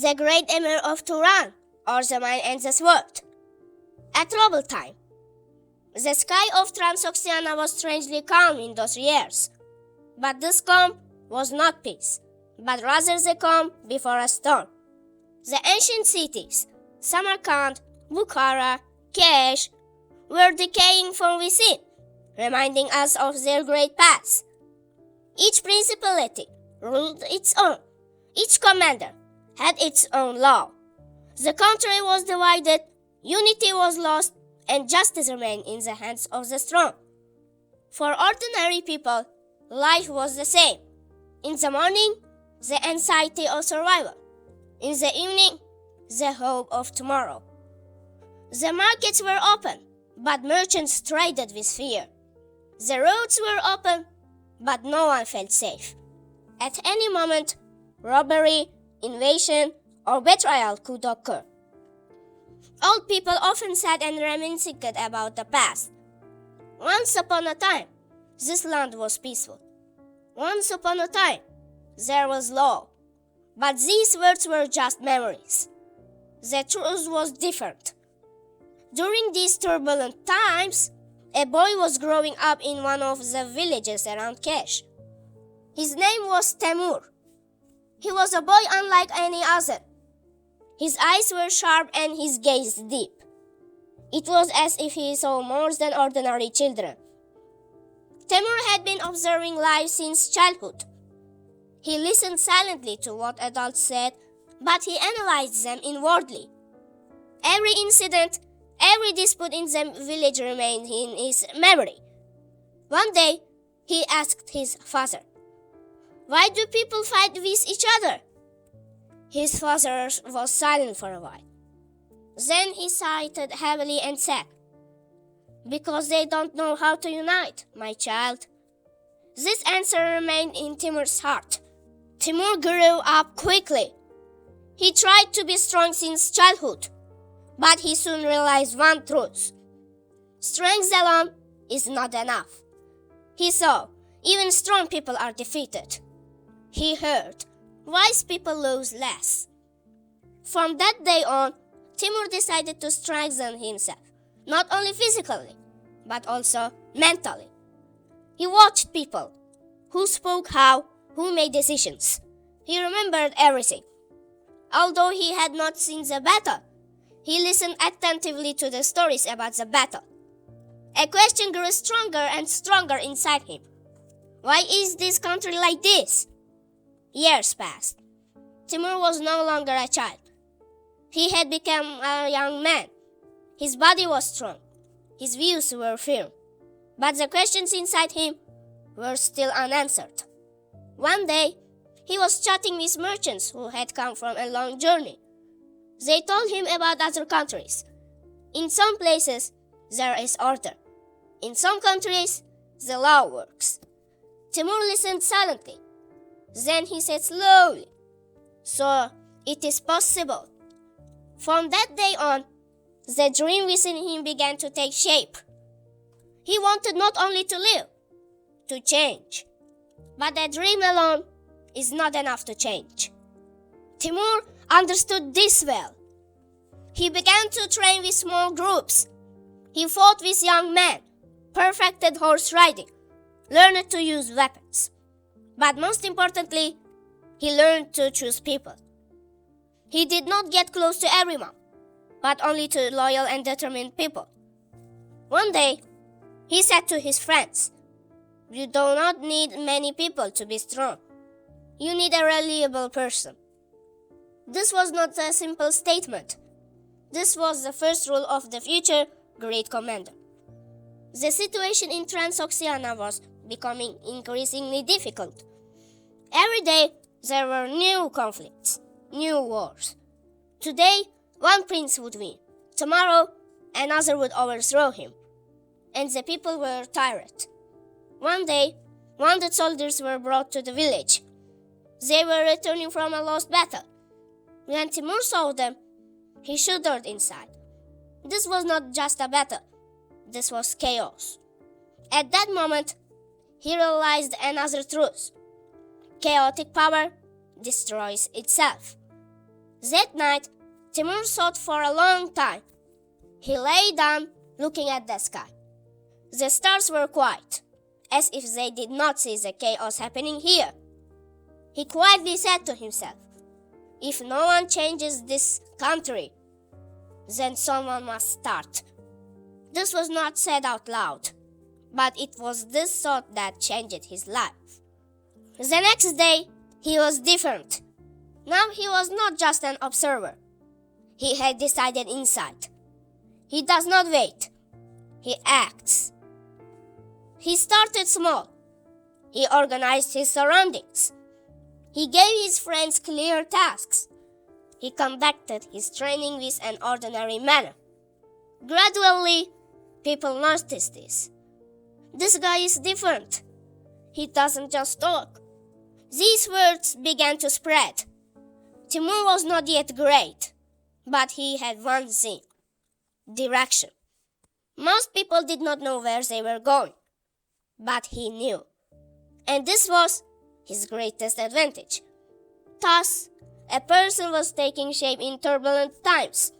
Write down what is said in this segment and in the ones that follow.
the great emir of Turan, or the mind and the sword. A troubled time. The sky of Transoxiana was strangely calm in those years. But this calm was not peace, but rather the calm before a storm. The ancient cities, Samarkand, Bukhara, Kesh, were decaying from within, reminding us of their great past. Each principality ruled its own. Each commander had its own law. The country was divided, unity was lost, and justice remained in the hands of the strong. For ordinary people, life was the same. In the morning, the anxiety of survival. In the evening, the hope of tomorrow. The markets were open, but merchants traded with fear. The roads were open, but no one felt safe. At any moment, robbery, invasion, or betrayal could occur. Old people often sat and reminisced about the past. Once upon a time, this land was peaceful. Once upon a time, there was law. But these words were just memories. The truth was different. During these turbulent times, a boy was growing up in one of the villages around Kesh. His name was TEMUR. He was a boy unlike any other. His eyes were sharp and his gaze deep. It was as if he saw more than ordinary children. TEMUR had been observing life since childhood. He listened silently to what adults said, but he analyzed them inwardly. Every incident, every dispute in the village remained in his memory. One day, he asked his father, "Why do people fight with each other?" His father was silent for a while. Then he sighed heavily and said, "Because they don't know how to unite, my child." This answer remained in Timur's heart. Timur grew up quickly. He tried to be strong since childhood, but he soon realized one truth. Strength alone is not enough. He saw even strong people are defeated. He heard wise people lose less. From that day on, Timur decided to strengthen himself, not only physically, but also mentally. He watched people, who spoke how, who made decisions. He remembered everything. Although he had not seen the battle, he listened attentively to the stories about the battle. A question grew stronger and stronger inside him. Why is this country like this? Years passed. Timur was no longer a child. He had become a young man. His body was strong. His views were firm. But the questions inside him were still unanswered. One day, he was chatting with merchants who had come from a long journey. They told him about other countries. In some places, there is order. In some countries, the law works. Timur listened silently. Then he said slowly, "So it is possible." From that day on, the dream within him began to take shape. He wanted not only to live, to change. But a dream alone is not enough to change. Timur understood this well. He began to train with small groups. He fought with young men, perfected horse riding, learned to use weapons. But most importantly, he learned to choose people. He did not get close to everyone, but only to loyal and determined people. One day, he said to his friends, "You do not need many people to be strong. You need a reliable person." This was not a simple statement. This was the first rule of the future great commander. The situation in Transoxiana was becoming increasingly difficult. Every day, there were new conflicts, new wars. Today, one prince would win. Tomorrow, another would overthrow him. And the people were tired. One day, wounded soldiers were brought to the village. They were returning from a lost battle. When Timur saw them, he shuddered inside. This was not just a battle. This was chaos. At that moment, he realized another truth. Chaotic power destroys itself. That night, Timur thought for a long time. He lay down, looking at the sky. The stars were quiet, as if they did not see the chaos happening here. He quietly said to himself, "If no one changes this country, then someone must start." This was not said out loud, but it was this thought that changed his life. The next day, he was different. Now he was not just an observer. He had decided inside. He does not wait. He acts. He started small. He organized his surroundings. He gave his friends clear tasks. He conducted his training with an ordinary manner. Gradually, people noticed this. This guy is different. He doesn't just talk. These words began to spread. Timur was not yet great, but he had one thing: direction. Most people did not know where they were going, but he knew. And this was his greatest advantage. Thus, a person was taking shape in turbulent times.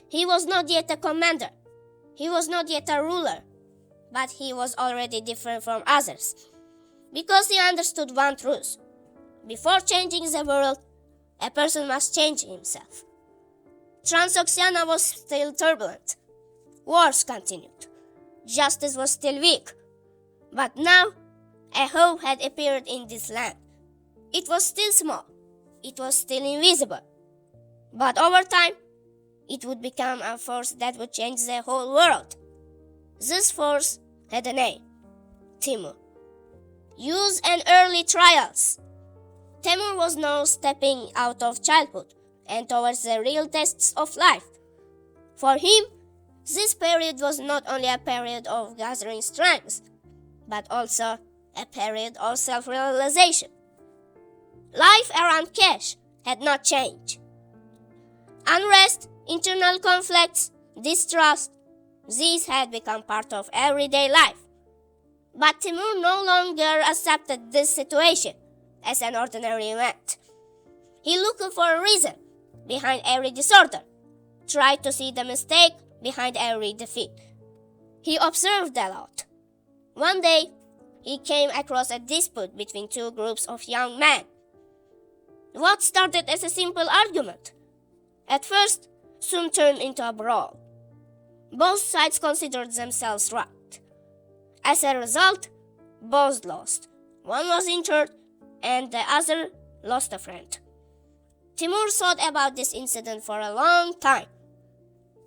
He was not yet a commander. He was not yet a ruler, but he was already different from others, because he understood one truth: before changing the world, a person must change himself. Transoxiana was still turbulent. Wars continued. Justice was still weak. But now, a hope had appeared in this land. It was still small. It was still invisible. But over time, it would become a force that would change the whole world. This force had a name: TEMUR. Youth and early trials. TEMUR was now stepping out of childhood and towards the real tests of life. For him, this period was not only a period of gathering strength, but also a period of self-realization. Life around Kesh had not changed. Unrest, internal conflicts, distrust, these had become part of everyday life. But Timur no longer accepted this situation as an ordinary event. He looked for a reason behind every disorder, tried to see the mistake behind every defeat. He observed a lot. One day, he came across a dispute between two groups of young men. What started as a simple argument, at first, soon turned into a brawl. Both sides considered themselves right. As a result, both lost. One was injured, and the other lost a friend. Timur thought about this incident for a long time.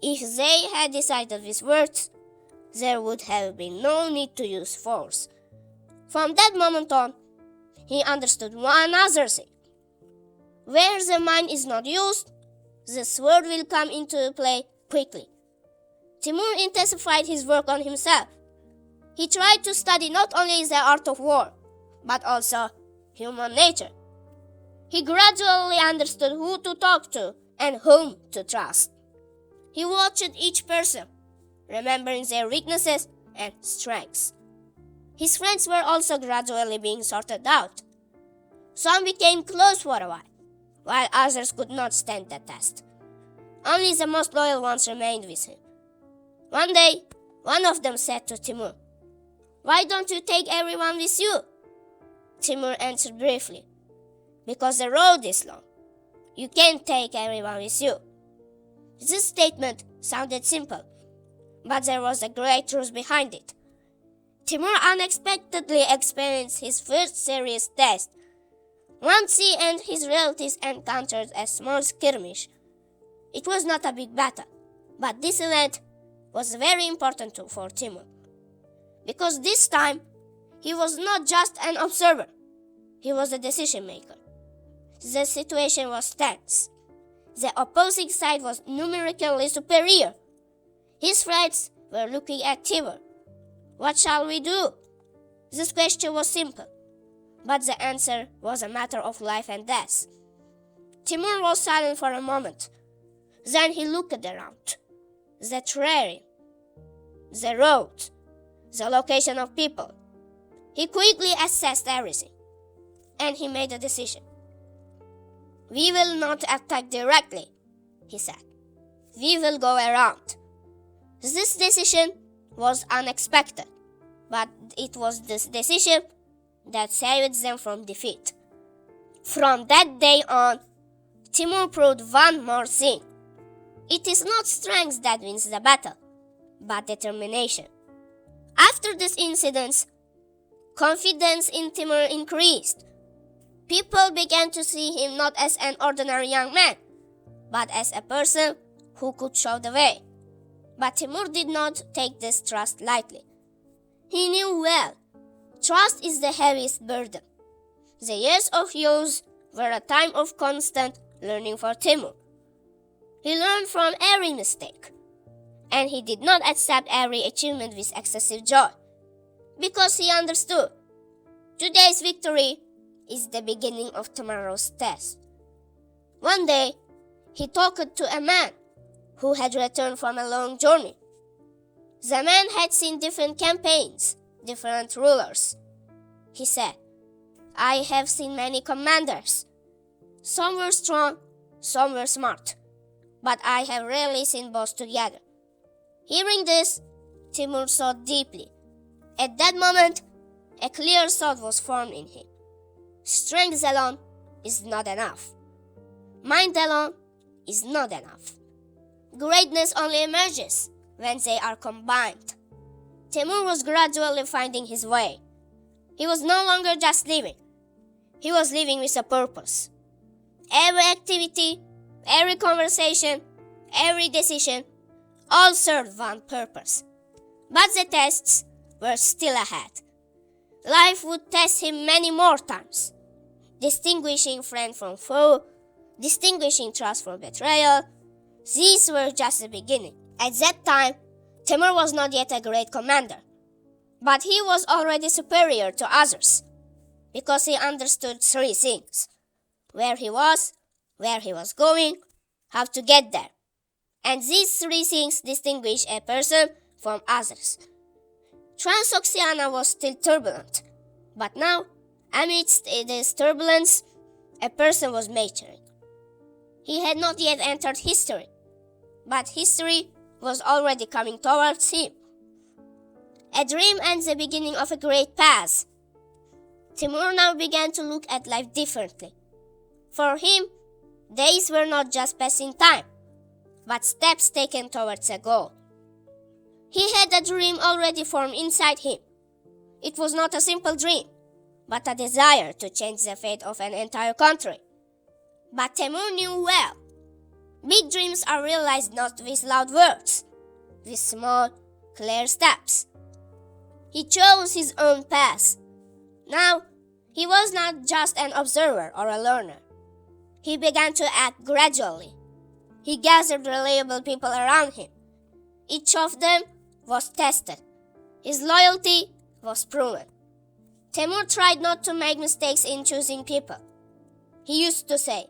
If they had decided with words, there would have been no need to use force. From that moment on, he understood one other thing. Where the mind is not used, the sword will come into play quickly. Timur intensified his work on himself. He tried to study not only the art of war, but also human nature. He gradually understood who to talk to and whom to trust. He watched each person, remembering their weaknesses and strengths. His friends were also gradually being sorted out. Some became close for a while others could not stand the test. Only the most loyal ones remained with him. One day, one of them said to Timur, "Why don't you take everyone with you?" Timur answered briefly, "Because the road is long. You can't take everyone with you." This statement sounded simple, but there was a great truth behind it. Timur unexpectedly experienced his first serious test. Once he and his relatives encountered a small skirmish. It was not a big battle, but this event was very important for Timur, because this time he was not just an observer, he was a decision maker. The situation was tense. The opposing side was numerically superior. His friends were looking at Timur. What shall we do? This question was simple, but the answer was a matter of life and death. Timur was silent for a moment. Then he looked around. The terrain, the road, the location of people. He quickly assessed everything, and he made a decision. "We will not attack directly," he said. "We will go around." This decision was unexpected, but it was this decision that saved them from defeat. From that day on, Timur proved one more thing. It is not strength that wins the battle, but determination. After this incident, confidence in Timur increased. People began to see him not as an ordinary young man, but as a person who could show the way. But Timur did not take this trust lightly. He knew well, trust is the heaviest burden. The years of youth were a time of constant learning for Timur. He learned from every mistake, and he did not accept every achievement with excessive joy, because he understood today's victory is the beginning of tomorrow's test. One day, he talked to a man who had returned from a long journey. The man had seen different campaigns, different rulers. He said, "I have seen many commanders. Some were strong, some were smart, but I have rarely seen both together." Hearing this, Timur thought deeply. At that moment, a clear thought was formed in him. Strength alone is not enough. Mind alone is not enough. Greatness only emerges when they are combined. Timur was gradually finding his way. He was no longer just living. He was living with a purpose. Every activity, every conversation, every decision, all served one purpose. But the tests were still ahead. Life would test him many more times, distinguishing friend from foe, distinguishing trust from betrayal. These were just the beginning. At that time, Timur was not yet a great commander, but he was already superior to others, because he understood three things: where he was going, how to get there. And these three things distinguish a person from others. Transoxiana was still turbulent, but now, amidst this turbulence, a person was maturing. He had not yet entered history, but history was already coming towards him. A dream and the beginning of a great path. Timur now began to look at life differently. For him, days were not just passing time, but steps taken towards a goal. He had a dream already formed inside him. It was not a simple dream, but a desire to change the fate of an entire country. But Timur knew well, big dreams are realized not with loud words, with small, clear steps. He chose his own path. Now, he was not just an observer or a learner. He began to act gradually. He gathered reliable people around him. Each of them was tested. His loyalty was proven. Timur tried not to make mistakes in choosing people. He used to say,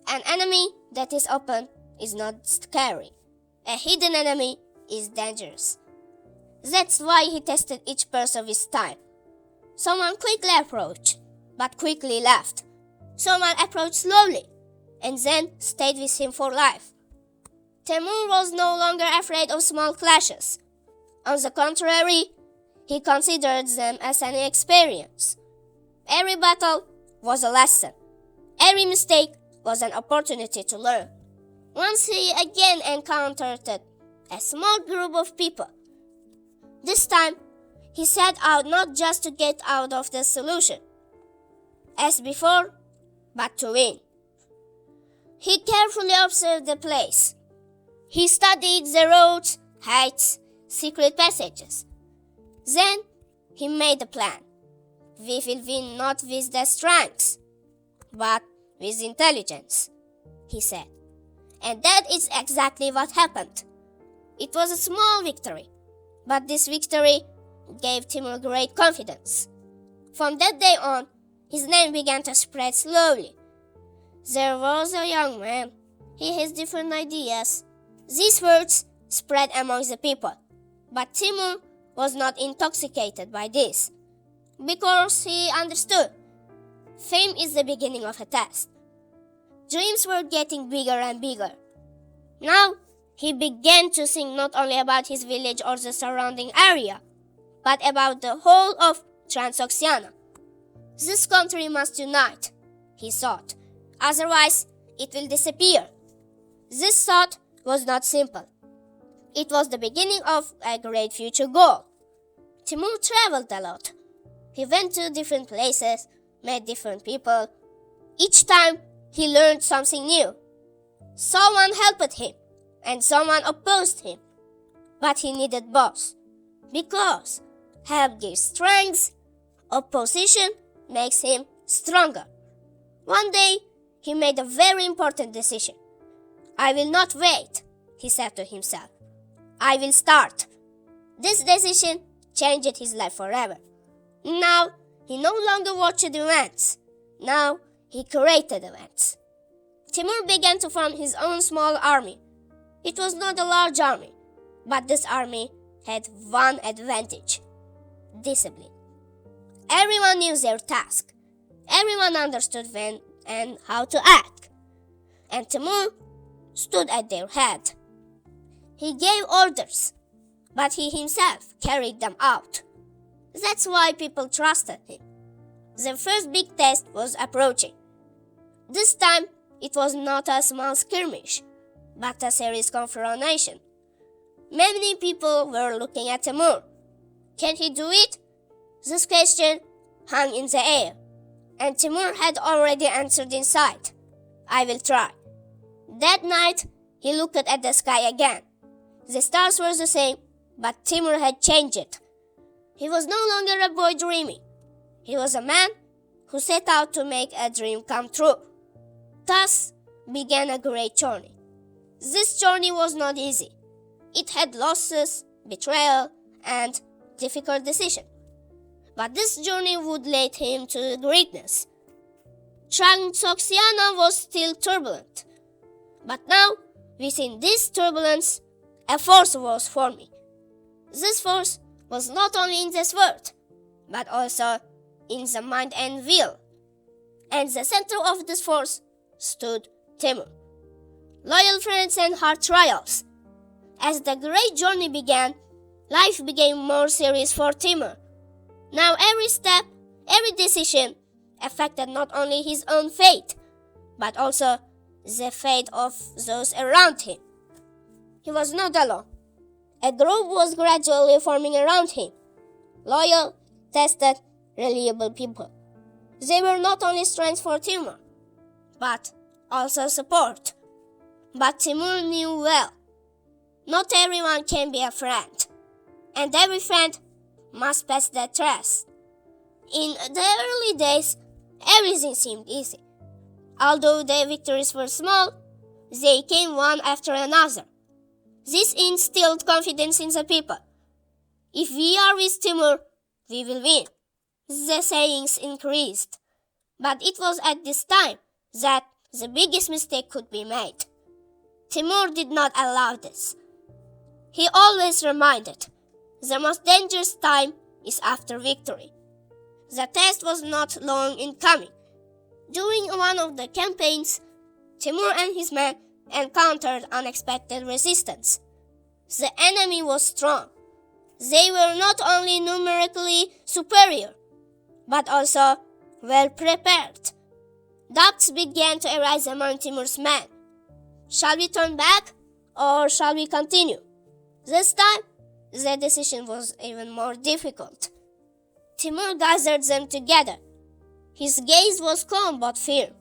"An enemy that is open is not scary. A hidden enemy is dangerous." That's why he tested each person with time. Someone quickly approached, but quickly left. Someone approached slowly, and then stayed with him for life. Timur was no longer afraid of small clashes. On the contrary, he considered them as an experience. Every battle was a lesson. Every mistake was an opportunity to learn. Once he again encountered a small group of people. This time, he set out not just to get out of the solution, as before, but to win. He carefully observed the place. He studied the roads, heights, secret passages. Then he made a plan. We will win not with the strength, but with intelligence, he said. And that is exactly what happened. It was a small victory, but this victory gave Timur great confidence. From that day on, his name began to spread slowly. There was a young man. He has different ideas. These words spread among the people, but Timur was not intoxicated by this, because he understood fame is the beginning of a test. Dreams were getting bigger and bigger. Now, he began to think not only about his village or the surrounding area, but about the whole of Transoxiana. This country must unite, he thought. Otherwise, it will disappear. This thought was not simple. It was the beginning of a great future goal. TEMUR traveled a lot. He went to different places, met different people. Each time, he learned something new. Someone helped him, and someone opposed him. But he needed both, because help gives strength, opposition makes him stronger. One day, he made a very important decision. I will not wait, he said to himself. I will start. This decision changed his life forever. Now, he no longer watched events. Now, he created events. TEMUR began to form his own small army. It was not a large army, but this army had one advantage: discipline. Everyone knew their task. Everyone understood when and how to act. And TEMUR stood at their head. He gave orders, but he himself carried them out. That's why people trusted him. The first big test was approaching. This time, it was not a small skirmish, but a serious confrontation. Many people were looking at TEMUR. Can he do it? This question hung in the air, and TEMUR had already answered inside. I will try. That night, he looked at the sky again. The stars were the same, but TEMUR had changed. He was no longer a boy dreaming. He was a man who set out to make a dream come true. Thus began a great journey. This journey was not easy. It had losses, betrayal, and difficult decisions. But this journey would lead him to greatness. Transoxiana was still turbulent. But now, within this turbulence, a force was forming. This force was not only in this world, but also in the mind and will. And the center of this force stood TEMUR. Loyal friends and hard trials. As the great journey began, life became more serious for TEMUR. Now every step, every decision affected not only his own fate, but also the fate of those around him. He was not alone. A group was gradually forming around him. Loyal, tested, reliable people. They were not only strength for TEMUR, but also support. But TEMUR knew well, not everyone can be a friend, and every friend must pass that test. In the early days, everything seemed easy. Although the victories were small, they came one after another. This instilled confidence in the people. If we are with TEMUR, we will win. The sayings increased. But it was at this time that the biggest mistake could be made. TEMUR did not allow this. He always reminded, the most dangerous time is after victory. The test was not long in coming. During one of the campaigns, TEMUR and his men encountered unexpected resistance. The enemy was strong. They were not only numerically superior, but also well prepared. Doubts began to arise among TEMUR's men. Shall we turn back, or shall we continue? This time, the decision was even more difficult. TEMUR gathered them together. His gaze was calm but firm.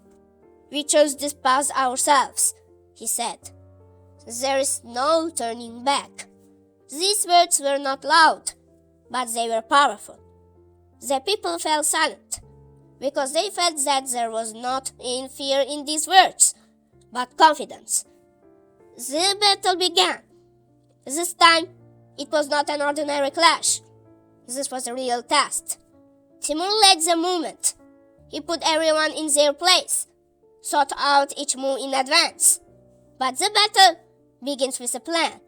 We chose this path ourselves, he said. There is no turning back. These words were not loud, but they were powerful. The people fell silent, because they felt that there was not in fear in these words, but confidence. The battle began. This time, it was not an ordinary clash. This was a real test. TEMUR led the movement. He put everyone in their place, thought out each move in advance. But the battle begins with a plan,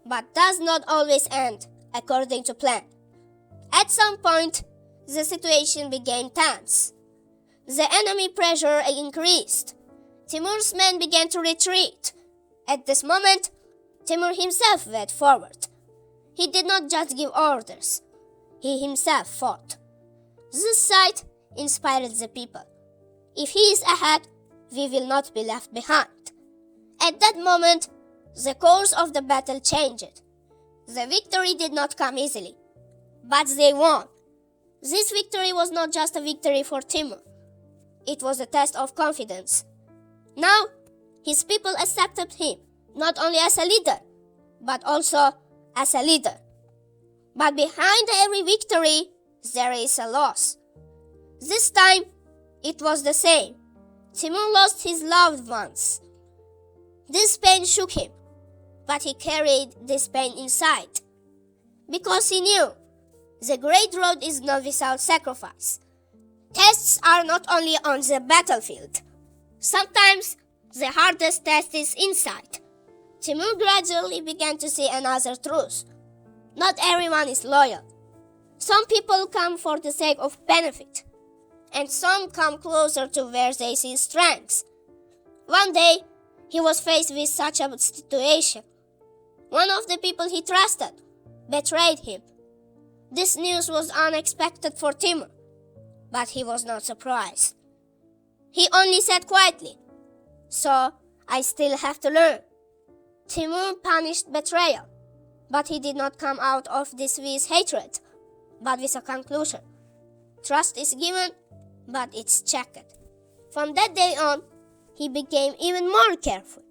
but does not always end according to plan. At some point, the situation became tense. The enemy pressure increased. Timur's men began to retreat. At this moment, Timur himself went forward. He did not just give orders. He himself fought. This sight inspired the people. If he is ahead, we will not be left behind. At that moment, the course of the battle changed. The victory did not come easily, but they won. This victory was not just a victory for Timur. It was a test of confidence. Now, his people accepted him, not only as a leader, but also as a leader. But behind every victory, there is a loss. This time, it was the same. Timur lost his loved ones. This pain shook him, but he carried this pain inside, because he knew the great road is not without sacrifice. Tests are not only on the battlefield. Sometimes the hardest test is inside. Timur gradually began to see another truth. Not everyone is loyal. Some people come for the sake of benefit, and some come closer to where they see strength. One day, he was faced with such a situation. One of the people he trusted betrayed him. This news was unexpected for Timur, but he was not surprised. He only said quietly, "So I still have to learn." Timur punished betrayal, but he did not come out of this with hatred, but with a conclusion. Trust is given, but it's checked. From that day on, he became even more careful,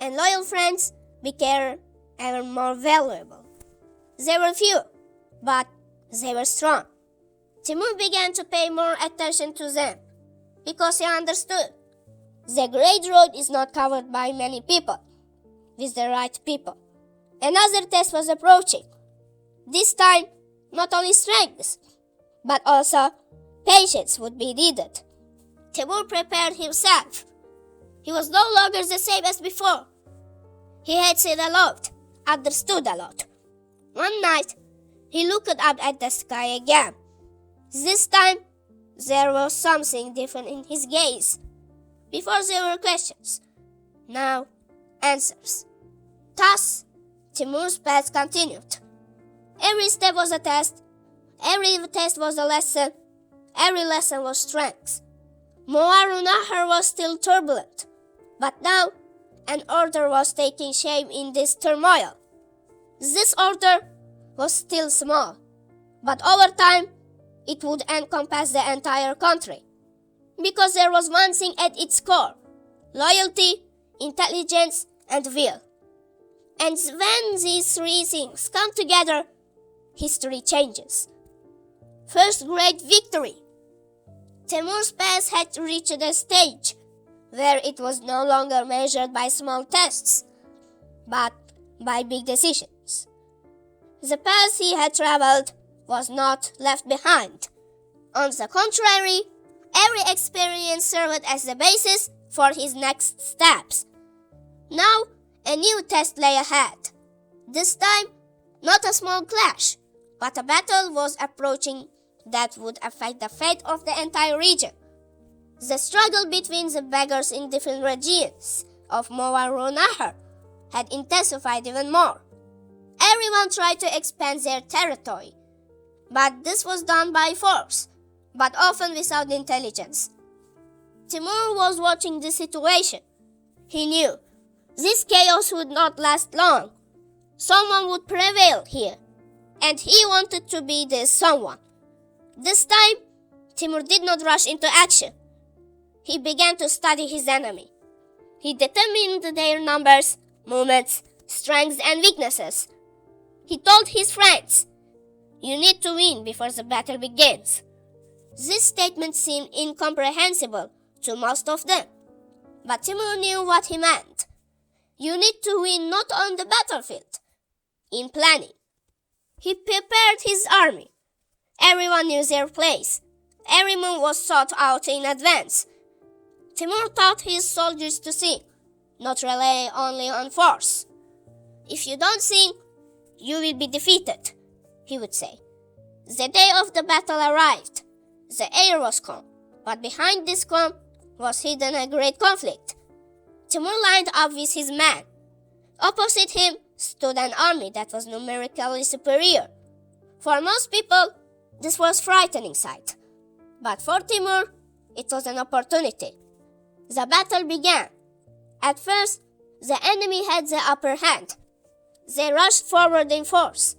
and loyal friends became ever more valuable. They were few, but they were strong. Timur began to pay more attention to them, because he understood the great road is not covered by many people, with the right people. Another test was approaching. This time, not only strength, but also patience would be needed. Timur prepared himself. He was no longer the same as before. He had seen a lot, understood a lot. One night, he looked up at the sky again. This time, there was something different in his gaze. Before there were questions, now answers. Thus, Timur's path continued. Every step was a test. Every test was a lesson. Every lesson was strength. Moarunahar was still turbulent, but now an order was taking shape in this turmoil. This order was still small, but over time it would encompass the entire country, because there was one thing at its core: loyalty, intelligence, and will. And when these three things come together, history changes. First great victory. Timur's path had reached a stage where it was no longer measured by small tests, but by big decisions. The path he had traveled was not left behind. On the contrary, every experience served as the basis for his next steps. Now, a new test lay ahead. This time, not a small clash, but a battle was approaching that would affect the fate of the entire region. The struggle between the beggars in different regions of Moarunahar had intensified even more. Everyone tried to expand their territory, but this was done by force, but often without intelligence. Timur was watching the situation. He knew this chaos would not last long. Someone would prevail here, and he wanted to be this someone. This time, Timur did not rush into action. He began to study his enemy. He determined their numbers, movements, strengths, and weaknesses. He told his friends, "You need to win before the battle begins." This statement seemed incomprehensible to most of them, but Timur knew what he meant. You need to win not on the battlefield, in planning. He prepared his army. Everyone knew their place. Every move was thought out in advance. Timur taught his soldiers to think, not rely only on force. "If you don't think, you will be defeated," he would say. The day of the battle arrived. The air was calm, but behind this calm was hidden a great conflict. Timur lined up with his men. Opposite him stood an army that was numerically superior. For most people, this was a frightening sight. But for Timur, it was an opportunity. The battle began. At first, the enemy had the upper hand. They rushed forward in force.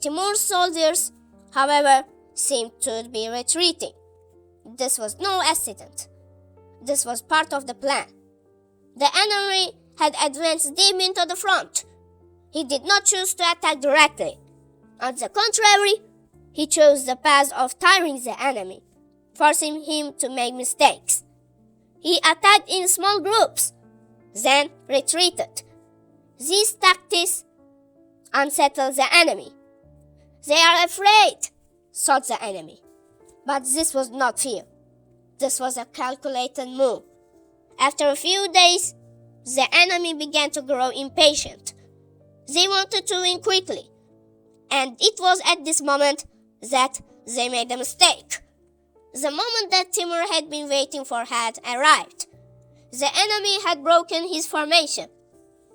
Timur's soldiers, however, seemed to be retreating. This was no accident. This was part of the plan. The enemy had advanced deep into the front. He did not choose to attack directly. On the contrary, he chose the path of tiring the enemy, forcing him to make mistakes. He attacked in small groups, then retreated. These tactics unsettled the enemy. They are afraid, thought the enemy. But this was not fear. This was a calculated move. After a few days, the enemy began to grow impatient. They wanted to win quickly. And it was at this moment that they made a mistake. The moment that Timur had been waiting for had arrived. The enemy had broken his formation,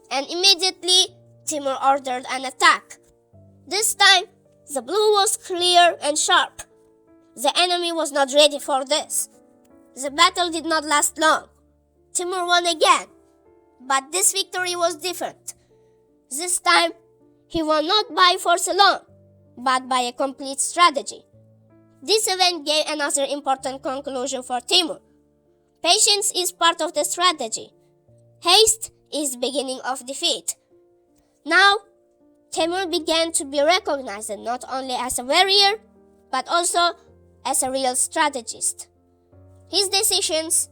and immediately Timur ordered an attack. This time, the blow was clear and sharp. The enemy was not ready for this. The battle did not last long. Timur won again, but this victory was different. This time, he won not by force alone, but by a complete strategy. This event gave another important conclusion for Timur. Patience is part of the strategy. Haste is the beginning of defeat. Now, Timur began to be recognized not only as a warrior, but also as a real strategist. His decisions,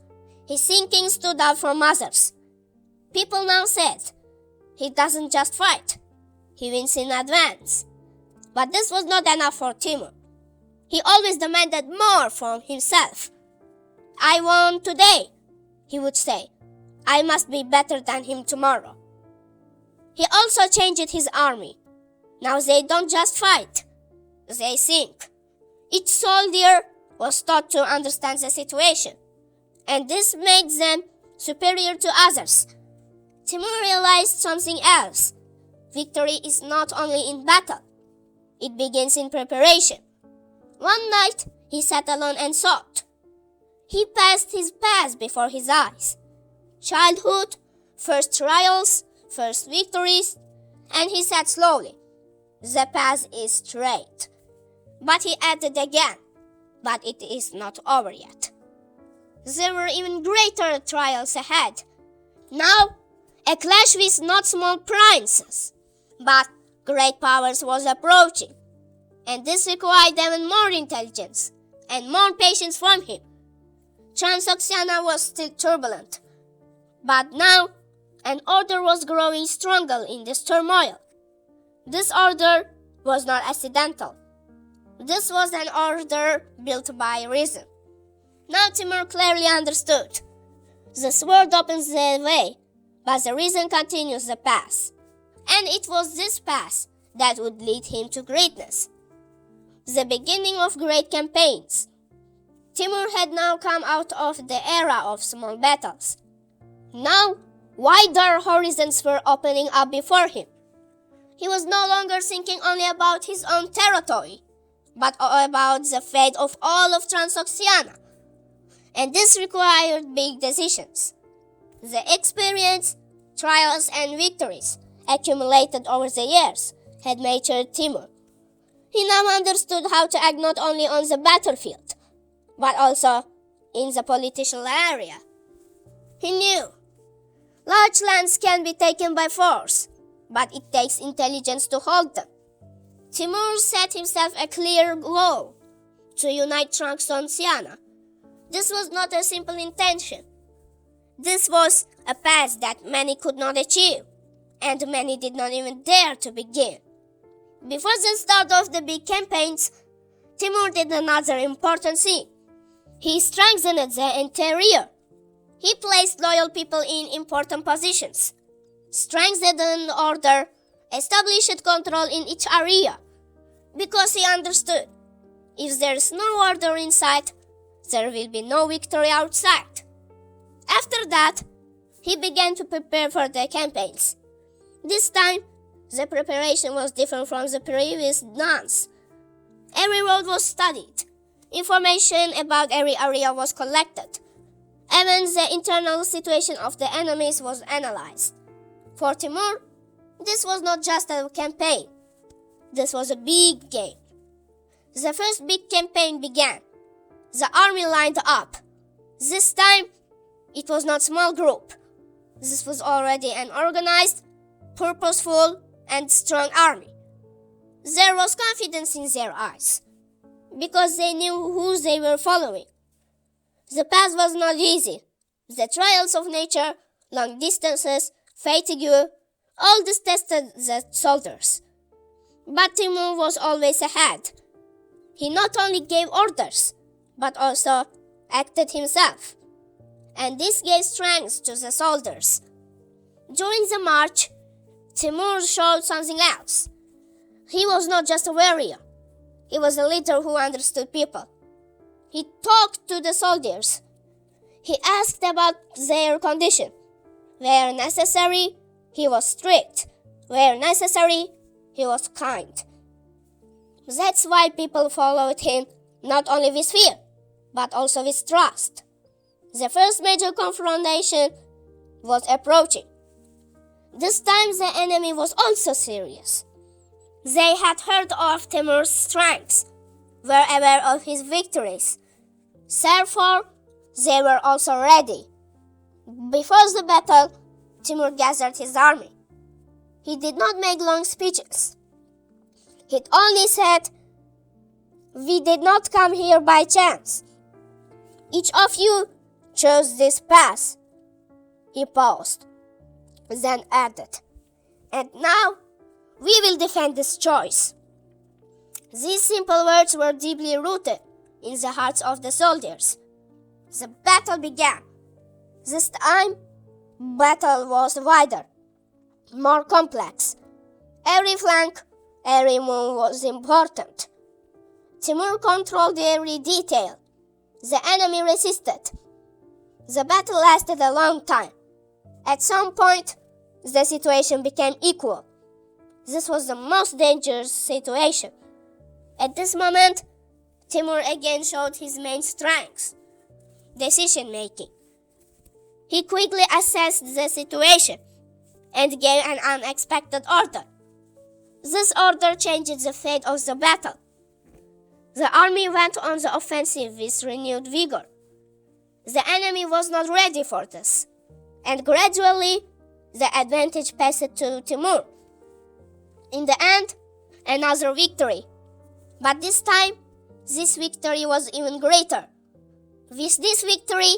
his thinking stood out from others. People now said, he doesn't just fight, he wins in advance. But this was not enough for Timur. He always demanded more from himself. I won today, he would say. I must be better than him tomorrow. He also changed his army. Now they don't just fight, they think. Each soldier was taught to understand the situation, and this made them superior to others. Timur realized something else. Victory is not only in battle, it begins in preparation. One night, he sat alone and thought. He passed his past before his eyes. Childhood, first trials, first victories, and he said slowly, the path is straight. But he added again, but it is not over yet. There were even greater trials ahead. Now, a clash with not small princes, but great powers was approaching, and this required even more intelligence and more patience from him. Transoxiana was still turbulent, but now an order was growing stronger in this turmoil. This order was not accidental. This was an order built by reason. Now Timur clearly understood. The sword opens the way, but the reason continues the path. And it was this path that would lead him to greatness. The beginning of great campaigns. Timur had now come out of the era of small battles. Now, wider horizons were opening up before him. He was no longer thinking only about his own territory, but about the fate of all of Transoxiana. And this required big decisions. The experience, trials, and victories accumulated over the years had matured Timur. He now understood how to act not only on the battlefield, but also in the political area. He knew large lands can be taken by force, but it takes intelligence to hold them. Timur set himself a clear goal: to unite Transoxiana. This was not a simple intention. This was a path that many could not achieve, and many did not even dare to begin. Before the start of the big campaigns, Timur did another important thing. He strengthened the interior. He placed loyal people in important positions, strengthened an order, established control in each area, because he understood, if there is no order inside, there will be no victory outside. After that, he began to prepare for the campaigns. This time, the preparation was different from the previous ones. Every road was studied. Information about every area was collected. Even the internal situation of the enemies was analyzed. For Timur, this was not just a campaign. This was a big game. The first big campaign began. The army lined up. This time, it was not a small group. This was already an organized, purposeful, and strong army. There was confidence in their eyes, because they knew who they were following. The path was not easy. The trials of nature, long distances, fatigue, all this tested the soldiers. But Timur was always ahead. He not only gave orders, but also acted himself. And this gave strength to the soldiers. During the march, Timur showed something else. He was not just a warrior. He was a leader who understood people. He talked to the soldiers. He asked about their condition. Where necessary, he was strict. Where necessary, he was kind. That's why people followed him, not only with fear, but also with trust. The first major confrontation was approaching. This time the enemy was also serious. They had heard of Timur's strengths, were aware of his victories. Therefore, they were also ready. Before the battle, Timur gathered his army. He did not make long speeches. He only said, "We did not come here by chance. Each of you chose this path." He paused, then added, "And now we will defend this choice." These simple words were deeply rooted in the hearts of the soldiers. The battle began. This time, battle was wider, more complex. Every flank, every move was important. Timur controlled every detail. The enemy resisted. The battle lasted a long time. At some point, the situation became equal. This was the most dangerous situation. At this moment, Timur again showed his main strengths: decision-making. He quickly assessed the situation and gave an unexpected order. This order changed the fate of the battle. The army went on the offensive with renewed vigor. The enemy was not ready for this, and gradually the advantage passed to Timur. In the end, another victory. But this time, this victory was even greater. With this victory,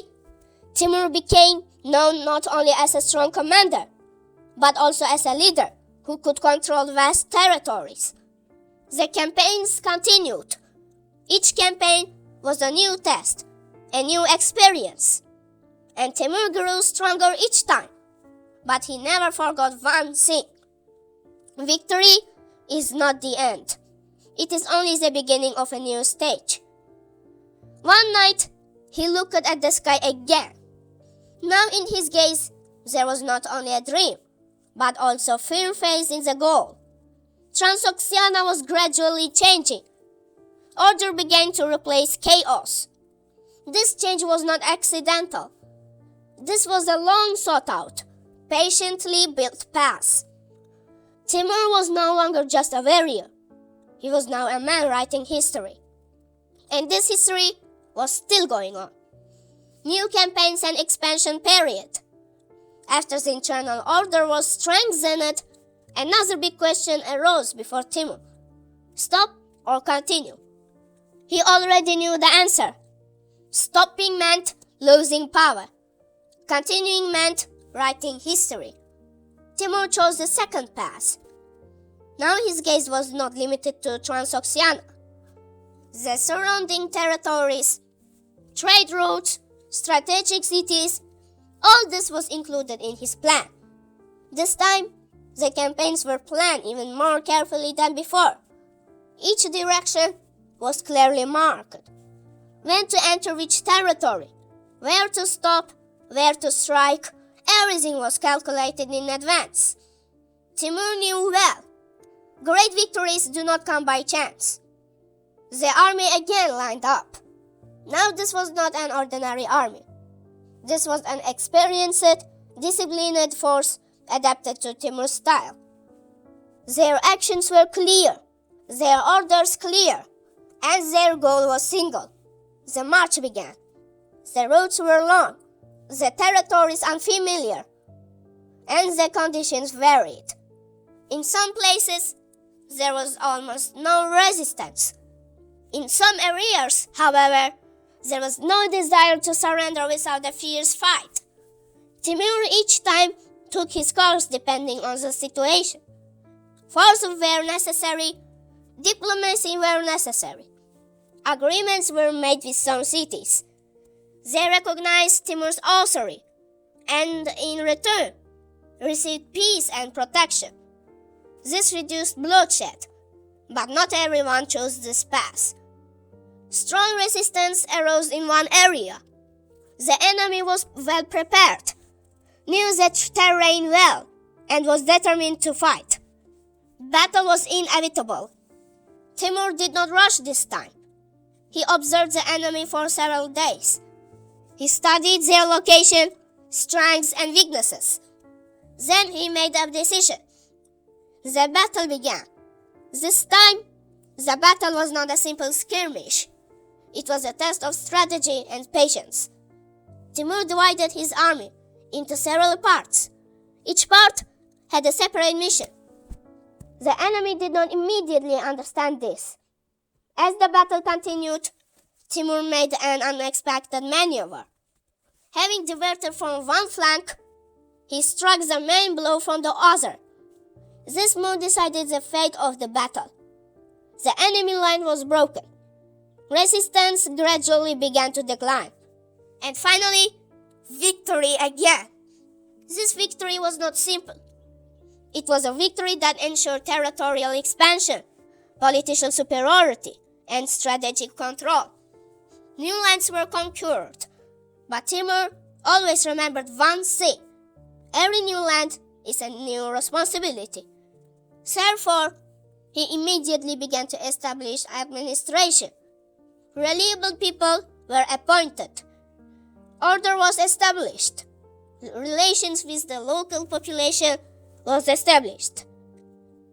Timur became known not only as a strong commander, but also as a leader who could control vast territories. The campaigns continued. Each campaign was a new test, a new experience. And Timur grew stronger each time. But he never forgot one thing. Victory is not the end. It is only the beginning of a new stage. One night, he looked at the sky again. Now in his gaze, there was not only a dream, but also firm faith in the goal. Transoxiana was gradually changing. Order began to replace chaos. This change was not accidental. This was a long sought out, patiently built path. Timur was no longer just a warrior. He was now a man writing history. And this history was still going on. New campaigns and expansion period. After the internal order was strengthened, another big question arose before Timur. Stop or continue? He already knew the answer. Stopping meant losing power. Continuing meant writing history. Timur chose the second path. Now his gaze was not limited to Transoxiana. The surrounding territories, trade routes, strategic cities, all this was included in his plan. This time, the campaigns were planned even more carefully than before. Each direction was clearly marked. When to enter which territory, where to stop, where to strike. Everything was calculated in advance. Timur knew well, great victories do not come by chance. The army again lined up. Now this was not an ordinary army. This was an experienced, disciplined force adapted to Timur's style. Their actions were clear, their orders clear, and their goal was single. The march began. The roads were long, the territories unfamiliar, and the conditions varied. In some places, there was almost no resistance. In some areas, however, there was no desire to surrender without a fierce fight. Timur each time took his course depending on the situation. Force were necessary, diplomacy were necessary. Agreements were made with some cities. They recognized Timur's authority and in return received peace and protection. This reduced bloodshed, but not everyone chose this path. Strong resistance arose in one area. The enemy was well prepared, knew the terrain well, and was determined to fight. Battle was inevitable. Timur did not rush this time. He observed the enemy for several days. He studied their location, strengths, and weaknesses. Then he made a decision. The battle began. This time, the battle was not a simple skirmish. It was a test of strategy and patience. Timur divided his army into several parts. Each part had a separate mission. The enemy did not immediately understand this. As the battle continued, Timur made an unexpected maneuver. Having diverted from one flank, he struck the main blow from the other. This move decided the fate of the battle. The enemy line was broken. Resistance gradually began to decline. And finally, victory again. This victory was not simple. It was a victory that ensured territorial expansion, political superiority, and strategic control. New lands were conquered, but Timur always remembered one thing. Every new land is a new responsibility. Therefore, he immediately began to establish administration. Reliable people were appointed. Order was established. Relations with the local population was established.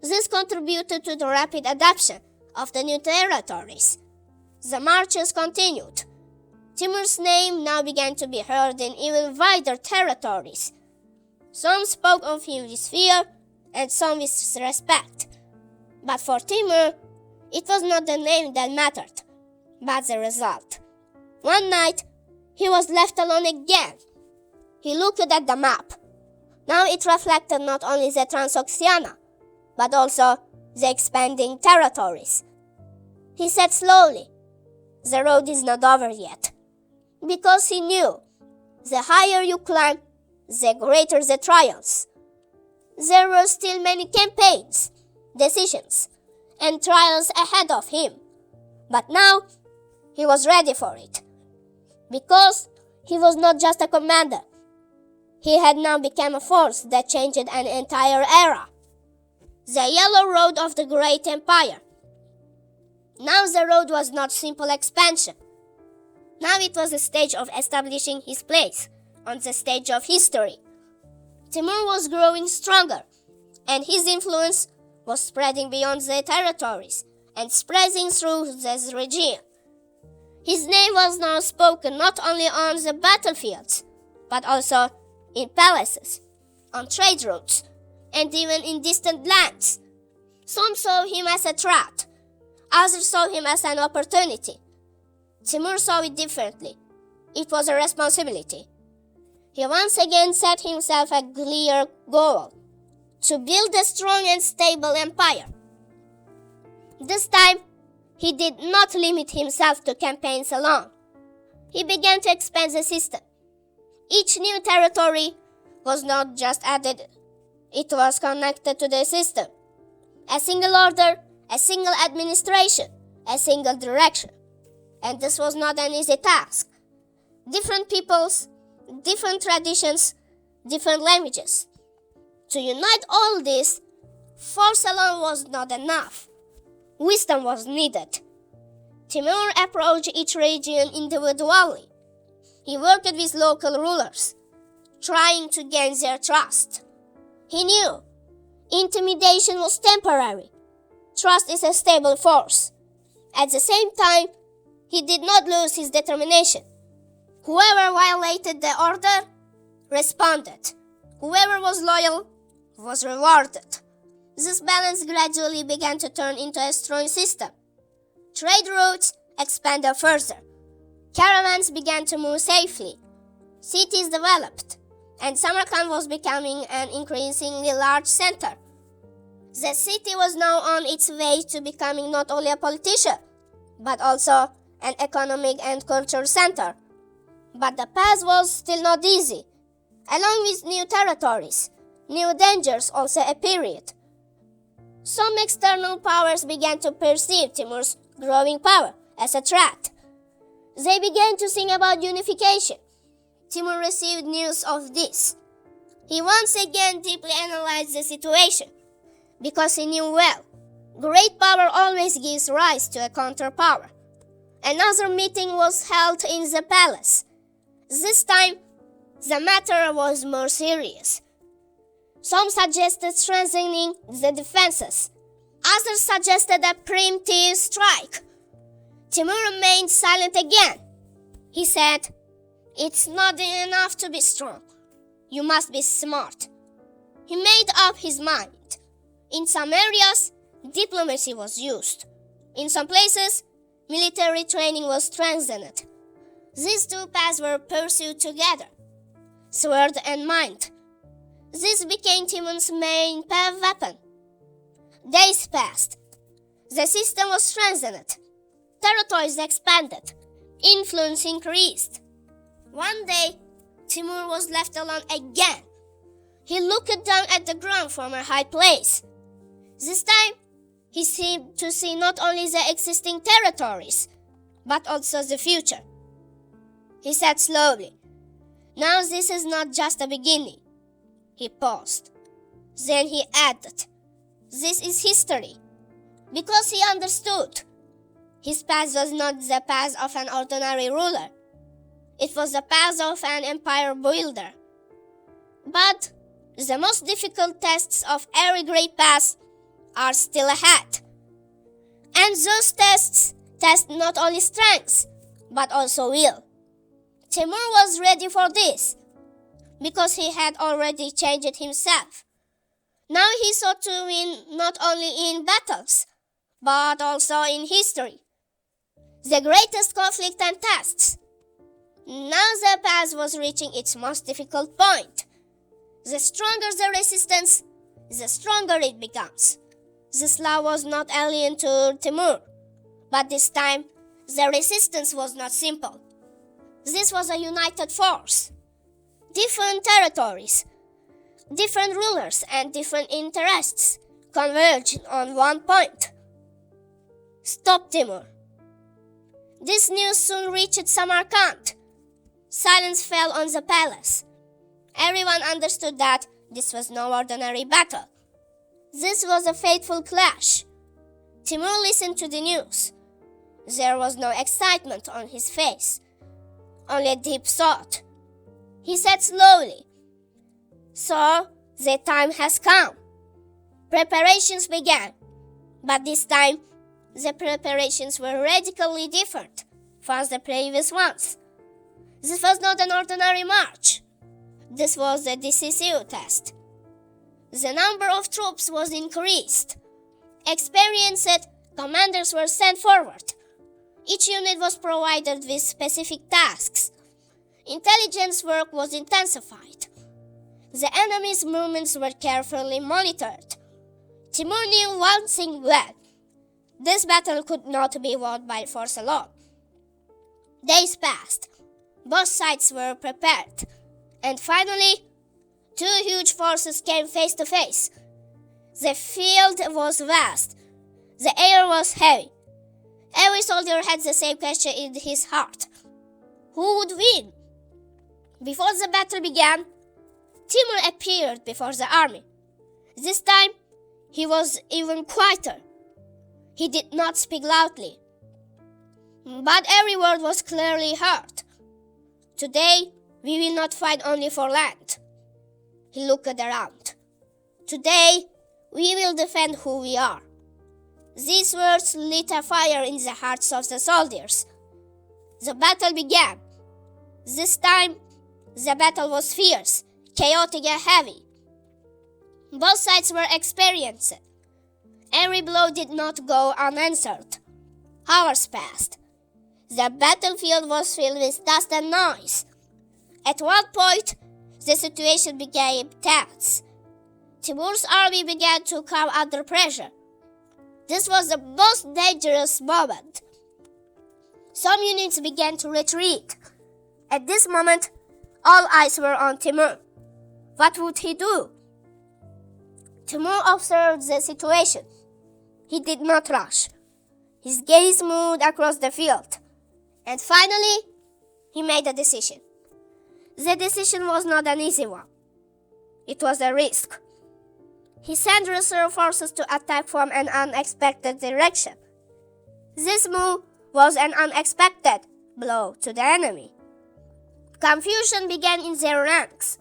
This contributed to the rapid adoption of the new territories. The marches continued. Timur's name now began to be heard in even wider territories. Some spoke of him with fear and some with respect. But for Timur, it was not the name that mattered, but the result. One night, he was left alone again. He looked at the map. Now it reflected not only the Transoxiana, but also the expanding territories. He said slowly, "The road is not over yet." Because he knew, the higher you climb, the greater the trials. There were still many campaigns, decisions, and trials ahead of him. But now, he was ready for it. Because he was not just a commander. He had now become a force that changed an entire era. The yellow road of the great empire. Now the road was not simple expansion. Now it was a stage of establishing his place on the stage of history. Timur was growing stronger, and his influence was spreading beyond the territories and spreading through this region. His name was now spoken not only on the battlefields, but also in palaces, on trade routes, and even in distant lands. Some saw him as a threat, others saw him as an opportunity. Timur saw it differently. It was a responsibility. He once again set himself a clear goal: to build a strong and stable empire. This time, he did not limit himself to campaigns alone. He began to expand the system. Each new territory was not just added, it was connected to the system. A single order, a single administration, a single direction. And this was not an easy task. Different peoples, different traditions, different languages. To unite all this, force alone was not enough. Wisdom was needed. TEMUR approached each region individually. He worked with local rulers, trying to gain their trust. He knew intimidation was temporary. Trust is a stable force. At the same time, he did not lose his determination. Whoever violated the order responded. Whoever was loyal was rewarded. This balance gradually began to turn into a strong system. Trade routes expanded further. Caravans began to move safely. Cities developed, and Samarkand was becoming an increasingly large center. The city was now on its way to becoming not only a politician, but also an economic and cultural center. But the path was still not easy. Along with new territories, new dangers also appeared. Some external powers began to perceive Timur's growing power as a threat. They began to think about unification. Timur received news of this. He once again deeply analyzed the situation, because he knew well, great power always gives rise to a counterpower. Another meeting was held in the palace. This time, the matter was more serious. Some suggested strengthening the defenses. Others suggested a preemptive strike. Timur remained silent again. He said, "It's not enough to be strong. You must be smart." He made up his mind. In some areas, diplomacy was used. In some places, military training was strengthened. These two paths were pursued together, sword and mind. This became Timur's main weapon. Days passed. The system was strengthened. Territories expanded. Influence increased. One day, Timur was left alone again. He looked down at the ground from a high place. This time, he seemed to see not only the existing territories, but also the future. He said slowly, "Now this is not just a beginning." He paused. Then he added, "This is history." Because he understood. His path was not the path of an ordinary ruler. It was the path of an empire builder. But the most difficult tests of every great path are still ahead. And those tests test not only strength, but also will. Timur was ready for this, because he had already changed himself. Now he sought to win not only in battles, but also in history. The greatest conflict and tests. Now the path was reaching its most difficult point. The stronger the resistance, the stronger it becomes. This law was not alien to Timur, but this time the resistance was not simple. This was a united force. Different territories, different rulers, and different interests converged on one point. Stop, Timur. This news soon reached Samarkand. Silence fell on the palace. Everyone understood that this was no ordinary battle. This was a fateful clash. Timur listened to the news. There was no excitement on his face, only deep thought. He said slowly, "So the time has come." Preparations began, but this time the preparations were radically different from the previous ones. This was not an ordinary march. This was a decisive test. The number of troops was increased. Experienced commanders were sent forward. Each unit was provided with specific tasks. Intelligence work was intensified. The enemy's movements were carefully monitored. Timur knew one thing well. This battle could not be won by force alone. Days passed. Both sides were prepared. And finally, two huge forces came face to face. The field was vast. The air was heavy. Every soldier had the same question in his heart. Who would win? Before the battle began, Timur appeared before the army. This time, he was even quieter. He did not speak loudly, but every word was clearly heard. Today, we will not fight only for land. He looked around. Today, we will defend who we are. These words lit a fire in the hearts of the soldiers. The battle began. This time, the battle was fierce, chaotic, and heavy. Both sides were experienced. Every blow did not go unanswered. Hours passed. The battlefield was filled with dust and noise. At one point, the situation became tense. Timur's army began to come under pressure. This was the most dangerous moment. Some units began to retreat. At this moment, all eyes were on Timur. What would he do? Timur observed the situation. He did not rush. His gaze moved across the field. And finally, he made a decision. The decision was not an easy one. It was a risk. He sent reserve forces to attack from an unexpected direction. This move was an unexpected blow to the enemy. Confusion began in their ranks.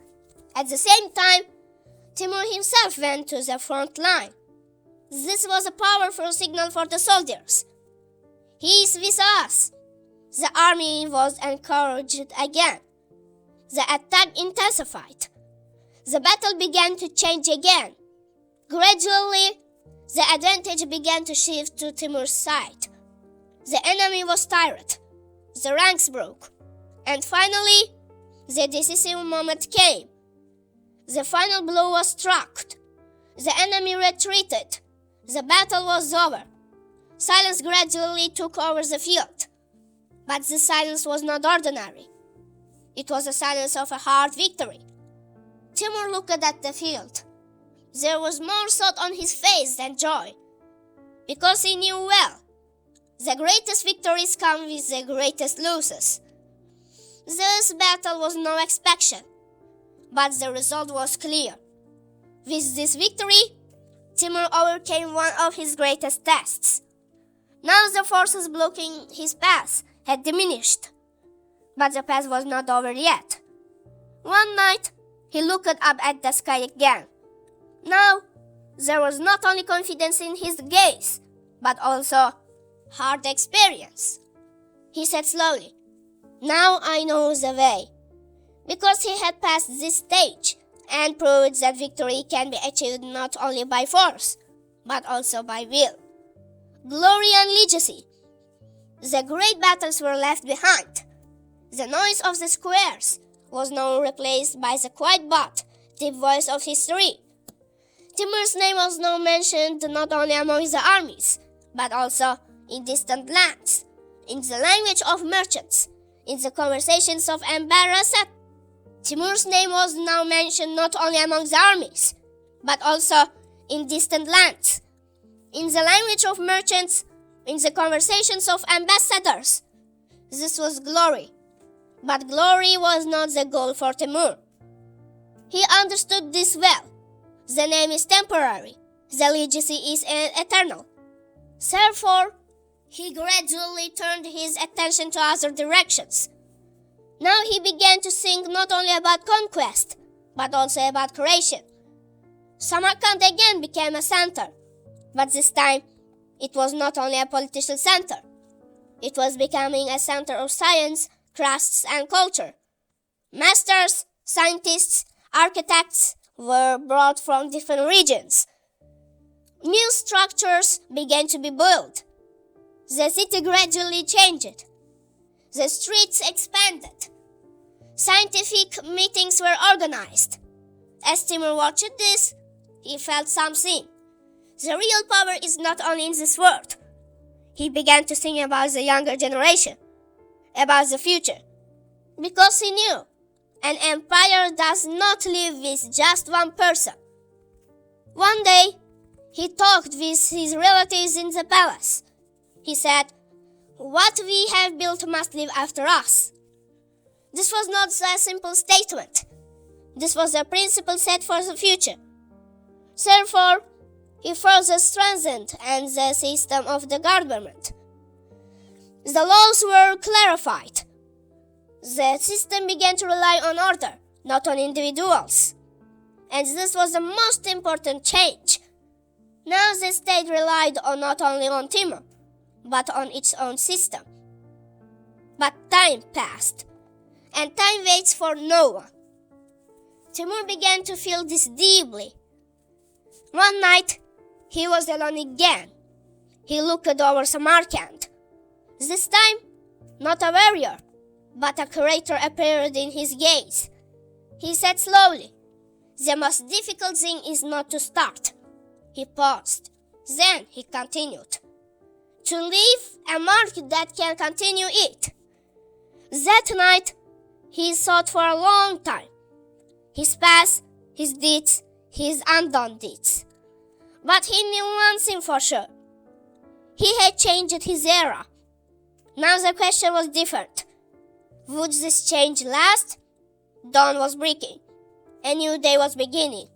At the same time, Timur himself went to the front line. This was a powerful signal for the soldiers. He is with us. The army was encouraged again. The attack intensified. The battle began to change again. Gradually, the advantage began to shift to Timur's side. The enemy was tired. The ranks broke. And finally, the decisive moment came. The final blow was struck. The enemy retreated. The battle was over. Silence gradually took over the field. But the silence was not ordinary. It was the silence of a hard victory. Timur looked at the field. There was more thought on his face than joy, because he knew well, the greatest victories come with the greatest losses. This battle was no exception, but the result was clear. With this victory, Timur overcame one of his greatest tests. Now the forces blocking his path had diminished, but the path was not over yet. One night, he looked up at the sky again. Now, there was not only confidence in his gaze, but also hard experience. He said slowly, "Now I know the way," because he had passed this stage and proved that victory can be achieved not only by force, but also by will. Glory and legacy. The great battles were left behind. The noise of the squares was now replaced by the quiet but deep voice of history. Timur's name was now mentioned not only among the armies, but also in distant lands, in the language of merchants, in the conversations of embarrassed. Timur's name was now mentioned not only among the armies, but also in distant lands, in the language of merchants, in the conversations of ambassadors. This was glory, but glory was not the goal for Timur. He understood this well. The name is temporary, the legacy is eternal. Therefore, he gradually turned his attention to other directions. Now he began to think not only about conquest, but also about creation. Samarkand again became a center, but this time it was not only a political center. It was becoming a center of science, crafts, and culture. Masters, scientists, architects were brought from different regions. New structures began to be built. The city gradually changed. The streets expanded. Scientific meetings were organized. As Timur watched this, he felt something. The real power is not only in this world. He began to think about the younger generation, about the future, because he knew an empire does not live with just one person. One day, he talked with his relatives in the palace. He said, "What we have built must live after us." This was not a simple statement. This was a principle set for the future. Therefore, he further strengthened and the system of the government. The laws were clarified. The system began to rely on order, not on individuals. And this was the most important change. Now the state relied not only on TEMUR, but on its own system. But time passed, and time waits for no one. TEMUR began to feel this deeply. One night, he was alone again. He looked over Samarkand. This time, not a warrior, but a curator appeared in his gaze. He said slowly, "The most difficult thing is not to start." He paused. Then he continued, "To leave a mark that can continue it." That night, he thought for a long time. His past, his deeds, his undone deeds. But he knew one thing for sure. He had changed his era. Now the question was different. Would this change last? Dawn was breaking. A new day was beginning.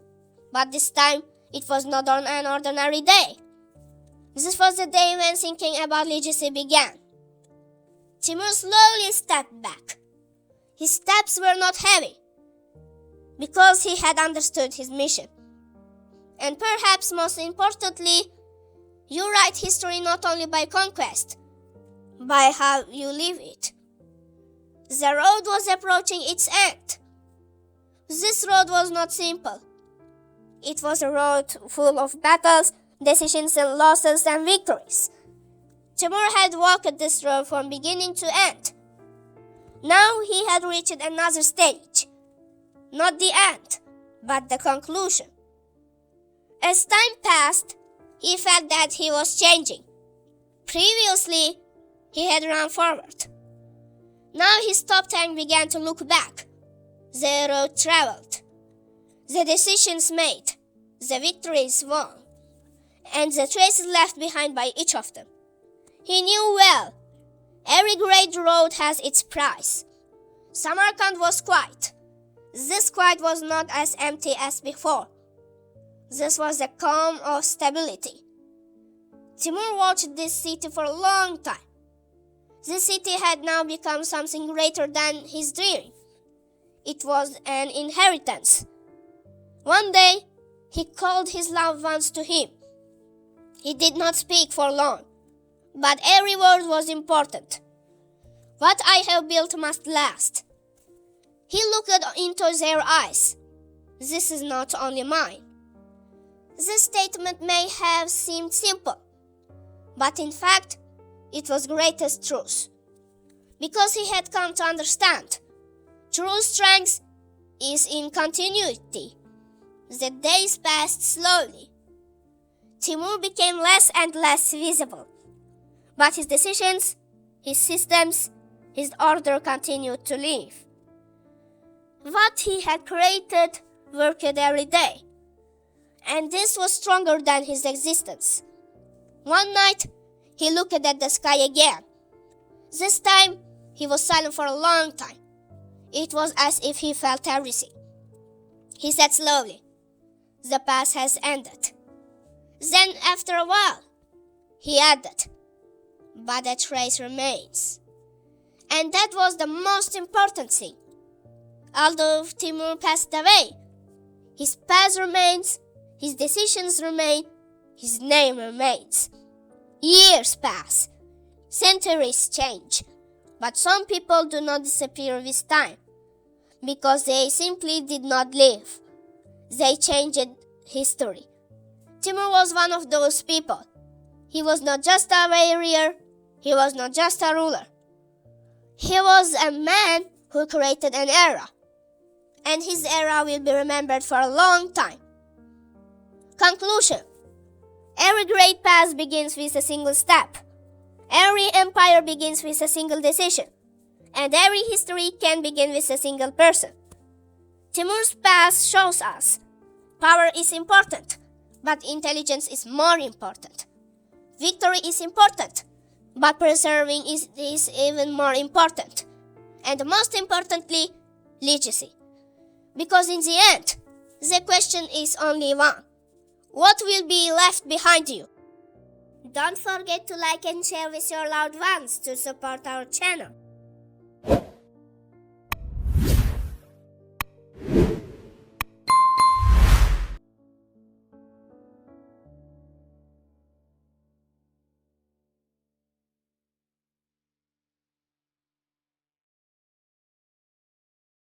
But this time, it was not on an ordinary day. This was the day when thinking about legacy began. TEMUR slowly stepped back. His steps were not heavy, because he had understood his mission. And perhaps most importantly, you write history not only by conquest, by how you live it. The road was approaching its end. This road was not simple. It was a road full of battles, decisions and losses and victories. TEMUR had walked this road from beginning to end. Now he had reached another stage. Not the end, but the conclusion. As time passed, he felt that he was changing. Previously, he had run forward. Now he stopped and began to look back. The road traveled, the decisions made, the victories won, and the traces left behind by each of them. He knew well, every great road has its price. Samarkand was quiet. This quiet was not as empty as before. This was the calm of stability. TEMUR watched this city for a long time. This city had now become something greater than his dream. It was an inheritance. One day, he called his loved ones to him. He did not speak for long, but every word was important. What I have built must last. He looked into their eyes. This is not only mine. This statement may have seemed simple, but in fact, it was greatest truth. Because he had come to understand, true strength is in continuity. The days passed slowly. TEMUR became less and less visible, but his decisions, his systems, his order continued to live. What he had created worked every day, and this was stronger than his existence. One night, he looked at the sky again. This time, he was silent for a long time. It was as if he felt everything. He said slowly, "The past has ended." Then, after a while, he added, "But a trace remains." And that was the most important thing. Although TEMUR passed away, his past remains, his decisions remain, his name remains. Years pass, centuries change, but some people do not disappear with time, because they simply did not live. They changed history. TEMUR was one of those people. He was not just a warrior, he was not just a ruler. He was a man who created an era, and his era will be remembered for a long time. Conclusion. Every great past begins with a single step. Every empire begins with a single decision. And every history can begin with a single person. TEMUR's past shows us power is important, but intelligence is more important. Victory is important, but preserving is even more important. and most importantly, legacy. Because in the end, the question is only one. What will be left behind you? Don't forget to like and share with your loved ones to support our channel.